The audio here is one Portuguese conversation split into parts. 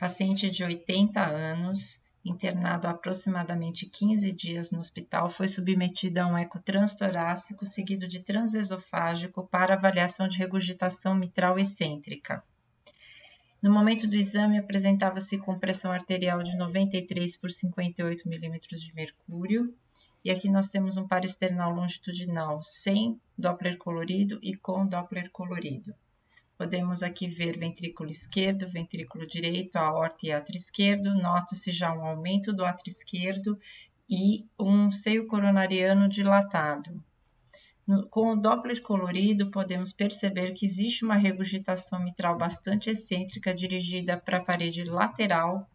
paciente de 80 anos, internado há aproximadamente 15 dias no hospital, foi submetido a um eco transtorácico seguido de transesofágico para avaliação de regurgitação mitral excêntrica. No momento do exame, apresentava-se com pressão arterial de 93 por 58 milímetros de mercúrio. E aqui nós temos um paresternal longitudinal sem Doppler colorido e com Doppler colorido. Podemos aqui ver ventrículo esquerdo, ventrículo direito, aorta e átrio esquerdo. Nota-se já um aumento do átrio esquerdo e um seio coronariano dilatado. Com o Doppler colorido, podemos perceber que existe uma regurgitação mitral bastante excêntrica dirigida para a parede lateral,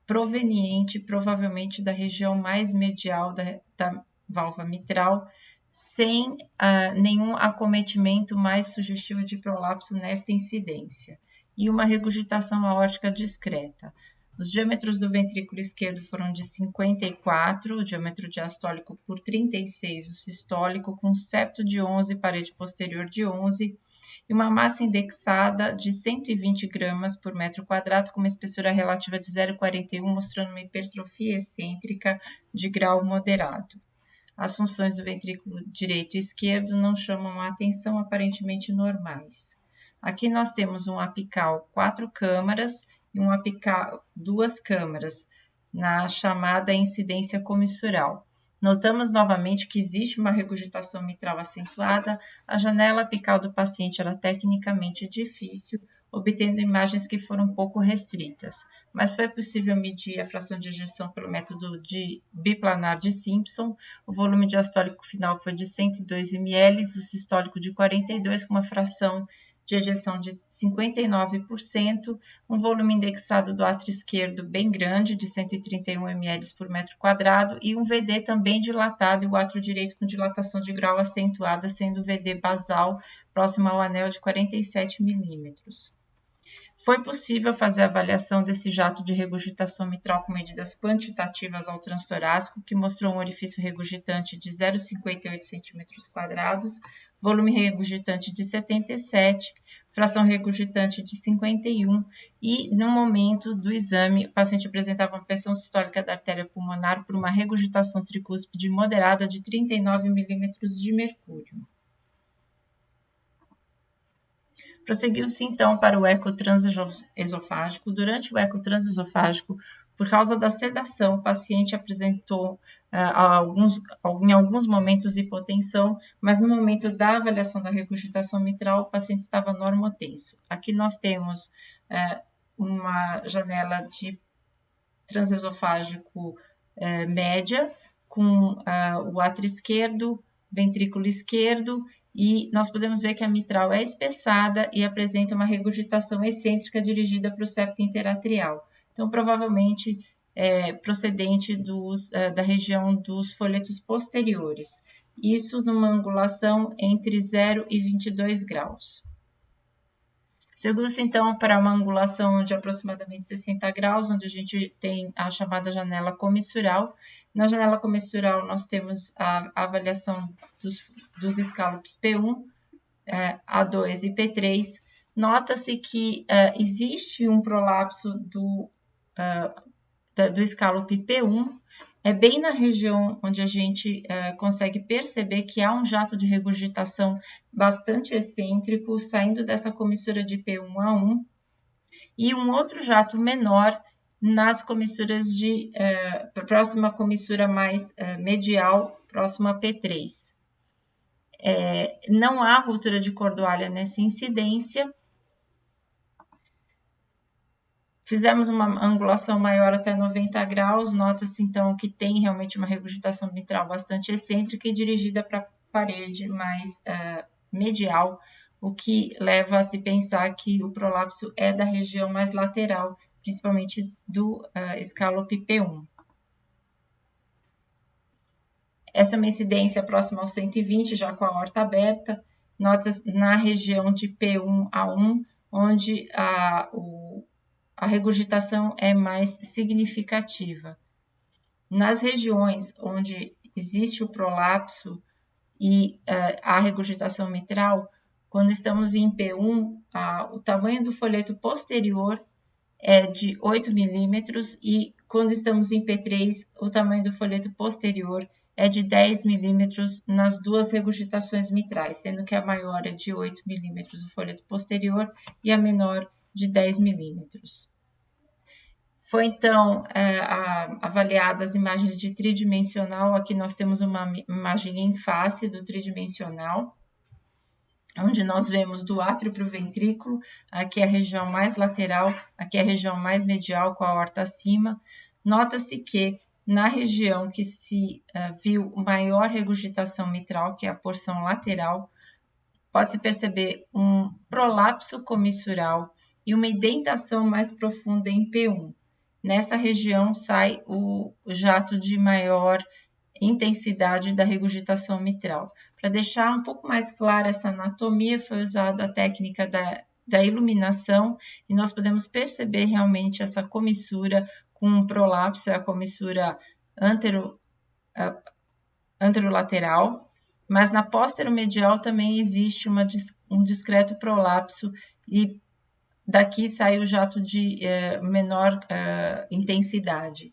proveniente provavelmente da região mais medial da válvula mitral, sem nenhum acometimento mais sugestivo de prolapso nesta incidência, e uma regurgitação aórtica discreta. Os diâmetros do ventrículo esquerdo foram de 54, o diâmetro diastólico por 36, o sistólico, com septo de 11, parede posterior de 11, e uma massa indexada de 120 gramas por metro quadrado, com uma espessura relativa de 0,41, mostrando uma hipertrofia excêntrica de grau moderado. As funções do ventrículo direito e esquerdo não chamam a atenção, aparentemente normais. Aqui nós temos um apical 4 câmaras e um apical 2 câmaras, na chamada incidência comissural. Notamos novamente que existe uma regurgitação mitral acentuada. A janela apical do paciente era tecnicamente difícil, obtendo imagens que foram um pouco restritas, mas foi possível medir a fração de ejeção pelo método de biplanar de Simpson. O volume diastólico final foi de 102 ml, o sistólico de 42, com uma fração de ejeção de 59%, um volume indexado do átrio esquerdo bem grande, de 131 ml por metro quadrado, e um VD também dilatado, e o átrio direito com dilatação de grau acentuada, sendo o VD basal próximo ao anel de 47 milímetros. Foi possível fazer a avaliação desse jato de regurgitação mitral com medidas quantitativas ao transtorácico, que mostrou um orifício regurgitante de 0,58 cm², volume regurgitante de 77, fração regurgitante de 51, e no momento do exame, o paciente apresentava uma pressão sistólica da artéria pulmonar por uma regurgitação tricúspide moderada de 39 milímetros de mercúrio. Prosseguiu-se então para o eco transesofágico. Durante o eco transesofágico, por causa da sedação, o paciente apresentou em alguns momentos hipotensão, mas no momento da avaliação da regurgitação mitral, o paciente estava normotenso. Aqui nós temos uma janela de transesofágico média, com o átrio esquerdo, ventrículo esquerdo, e nós podemos ver que a mitral é espessada e apresenta uma regurgitação excêntrica dirigida para o septo interatrial. Então, provavelmente, procedente da região dos folhetos posteriores. Isso numa angulação entre 0 e 22 graus. Seguiu-se, então, para uma angulação de aproximadamente 60 graus, onde a gente tem a chamada janela comissural. Na janela comissural, nós temos a avaliação dos escálopes P1, A2 e P3. Nota-se que existe um prolapso do escálope P1, bem na região onde a gente consegue perceber que há um jato de regurgitação bastante excêntrico saindo dessa comissura de P1 a 1, e um outro jato menor nas comissuras próxima à comissura mais medial, próxima a P3. Não há ruptura de cordoalha nessa incidência. Fizemos uma angulação maior até 90 graus, nota-se então que tem realmente uma regurgitação mitral bastante excêntrica e dirigida para a parede mais medial, o que leva a se pensar que o prolapso é da região mais lateral, principalmente do escálope P1. Essa é uma incidência próxima aos 120, já com a aorta aberta, nota-se na região de P1 a 1, onde a regurgitação é mais significativa. Nas regiões onde existe o prolapso e a regurgitação mitral, quando estamos em P1, o tamanho do folheto posterior é de 8 milímetros e quando estamos em P3, o tamanho do folheto posterior é de 10 milímetros nas duas regurgitações mitrais, sendo que a maior é de 8 milímetros o folheto posterior e a menor de 10 milímetros. Foi, então, avaliadas as imagens de tridimensional. Aqui nós temos uma imagem em face do tridimensional, onde nós vemos do átrio para o ventrículo. Aqui é a região mais lateral, aqui é a região mais medial, com a aorta acima. Nota-se que na região que se viu maior regurgitação mitral, que é a porção lateral, pode-se perceber um prolapso comissural e uma indentação mais profunda em P1. Nessa região sai o jato de maior intensidade da regurgitação mitral. Para deixar um pouco mais clara essa anatomia, foi usada a técnica da iluminação e nós podemos perceber realmente essa comissura com um prolapso, é a comissura anterolateral, mas na posteromedial também existe um discreto prolapso e daqui sai o jato de menor intensidade.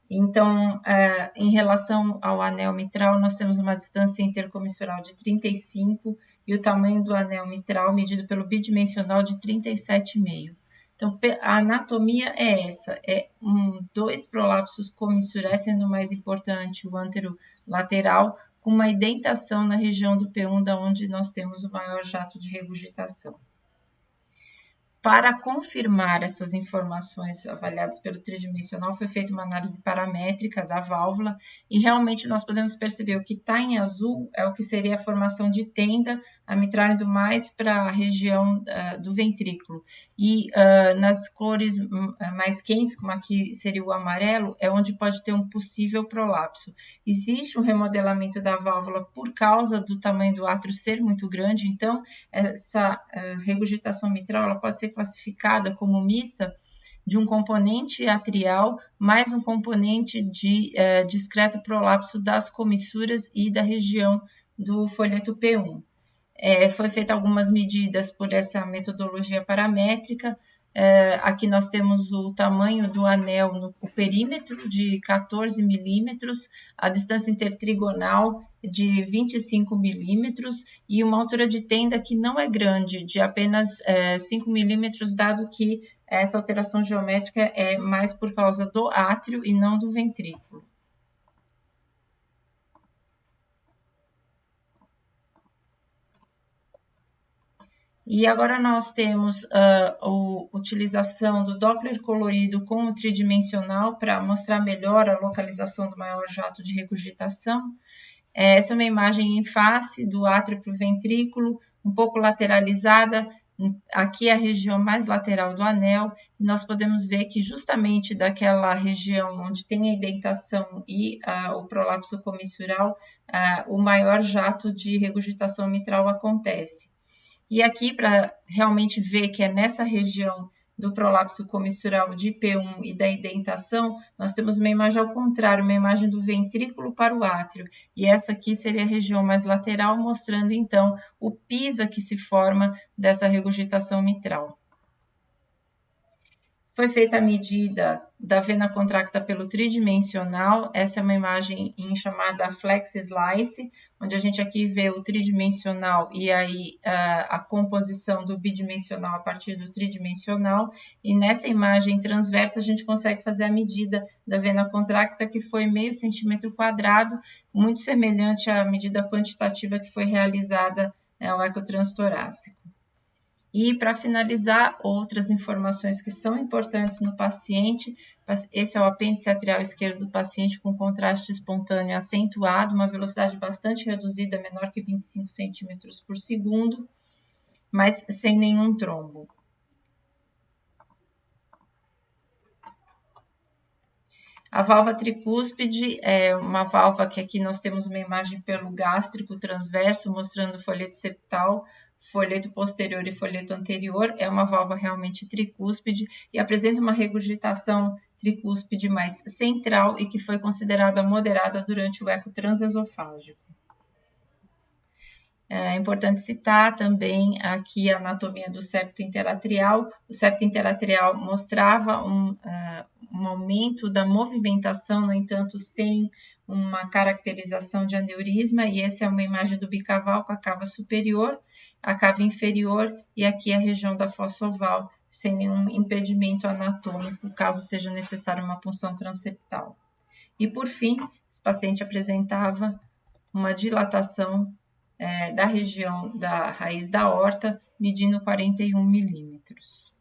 Então, em relação ao anel mitral, nós temos uma distância intercomissural de 35 e o tamanho do anel mitral medido pelo bidimensional de 37,5. Então, a anatomia é essa, dois prolapsos comissurais, sendo o mais importante o anterolateral, com uma indentação na região do P1, da onde nós temos o maior jato de regurgitação. Para confirmar essas informações avaliadas pelo tridimensional, foi feita uma análise paramétrica da válvula e realmente nós podemos perceber o que está em azul é o que seria a formação de tenda, a mitral indo mais para a região do ventrículo. E nas cores mais quentes, como aqui seria o amarelo, é onde pode ter um possível prolapso. Existe um remodelamento da válvula por causa do tamanho do átrio ser muito grande, então essa regurgitação mitral ela pode ser classificada como mista de um componente atrial mais um componente de discreto prolapso das comissuras e da região do folheto P1. Foi feita algumas medidas por essa metodologia paramétrica. Aqui nós temos o tamanho do anel, o perímetro de 14 milímetros, a distância intertrigonal de 25 milímetros e uma altura de tenda que não é grande, de apenas 5 milímetros, dado que essa alteração geométrica é mais por causa do átrio e não do ventrículo. E agora nós temos a utilização do Doppler colorido com o tridimensional para mostrar melhor a localização do maior jato de regurgitação. Essa é uma imagem em face do átrio para o ventrículo, um pouco lateralizada. Aqui é a região mais lateral do anel. E nós podemos ver que justamente daquela região onde tem a indentação e o prolapso comissural, o maior jato de regurgitação mitral acontece. E aqui, para realmente ver que é nessa região do prolapso comissural de P1 e da indentação, nós temos uma imagem ao contrário, uma imagem do ventrículo para o átrio. E essa aqui seria a região mais lateral, mostrando então o pisa que se forma dessa regurgitação mitral. Foi feita a medida da vena contracta pelo tridimensional. Essa é uma imagem em chamada flex slice, onde a gente aqui vê o tridimensional e aí a composição do bidimensional a partir do tridimensional. E nessa imagem transversa a gente consegue fazer a medida da vena contracta, que foi meio centímetro quadrado, muito semelhante à medida quantitativa que foi realizada ao ecotranstorácico. E para finalizar, outras informações que são importantes no paciente, esse é o apêndice atrial esquerdo do paciente com contraste espontâneo acentuado, uma velocidade bastante reduzida, menor que 25 centímetros por segundo, mas sem nenhum trombo. A válvula tricúspide é uma válvula que aqui nós temos uma imagem pelo gástrico transverso, mostrando o folheto septal, folheto posterior e folheto anterior. É uma válvula realmente tricúspide e apresenta uma regurgitação tricúspide mais central e que foi considerada moderada durante o eco transesofágico. É importante citar também aqui a anatomia do septo interatrial. O septo interatrial mostrava um aumento da movimentação, no entanto, sem uma caracterização de aneurisma, e essa é uma imagem do bicaval com a cava superior, a cava inferior e aqui a região da fossa oval, sem nenhum impedimento anatômico, caso seja necessária uma punção transeptal. E, por fim, esse paciente apresentava uma dilatação da região da raiz da aorta, medindo 41 milímetros.